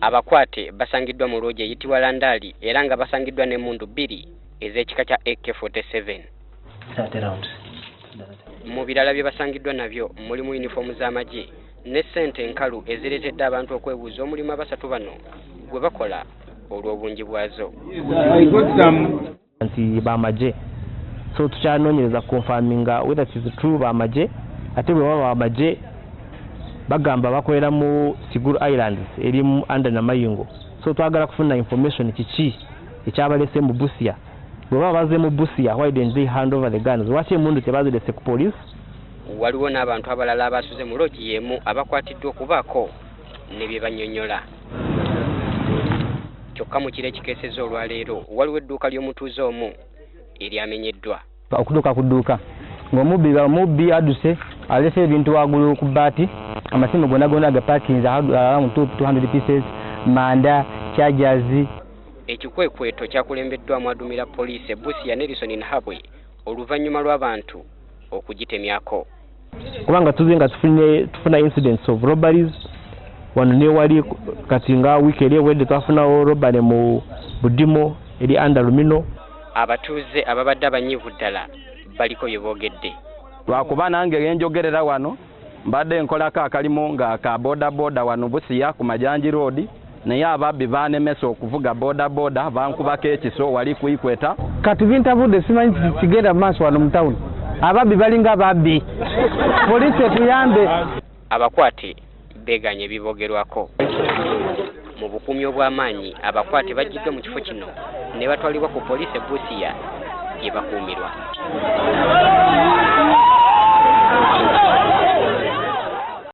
Abakwate basangiddwa mu loogi eyitibwa Landaali era nga basangiddwa n'emmundu 2 ez'ekika kya AK-47. Mu birala bye basangiddwa nabyo mulimu yunifoomu z'amagye ne ssente enkalu ezireetedde abantu okwebuuza omulimu abasatu bano gwe bakola olw'obungi bwazo. Nti bamagye so tukyanoonyereza confirminga whether it is true bamagye ate bwe baba bamagye bagamba bakolera mu Siguru Islands eri mu under Namayingo so twagala kufuna information kiki ekyabalese mu Busia bwe baba baze mu Busia why didn't they hand over the guns lwaki emundu tebazirese ku police. Waliwo n'abantu abalala abasuze mu loogi y'emu abakwatiddwa okubaako ne bye banyonnyola. Kyokka mu kiro ekikeesezza olwaleero waliwo edduuka ly'omutuuze omu eryamenyeddwa. Okuduuka ku dduuka ng'omubbi adduse alese ebintu waggulu ku bbaati amasimu gonna agapakinze around 200 pieces manda chargers. Ekikwekweto kyakulembeddwamu adumira poliisi Busia Nelson Nhabwe oluvannyuma lw'abantu okugitemyako. Kubanga tuze nga tufuna incidents of robberies wano ne wali kati nga wiiki eri ewedde twafunawo robbery mu Budimo eri under Lumino. Abatuuze ababadde abanyiivu ddala baliko bye boogedde. Lwakuba nange genjogerera wano mbadde nkolako akalimu nga ka boda wano Busia ku Majanji Road naye ababbi baanemesa okuvuga boda bankubako ekiso wali kuikweta. Kati bintabudde simanyi kigenda maaso wano mu town. Ababbi balinga babbi. Poliisi etuyambe. Abakwate beeganye ebibogerwako. Mu bukuumi obw'amaanyi abakwate bajjiddwa mu kifo kino ne batwalibwa ku poliisi Busia gye bakuumirwa.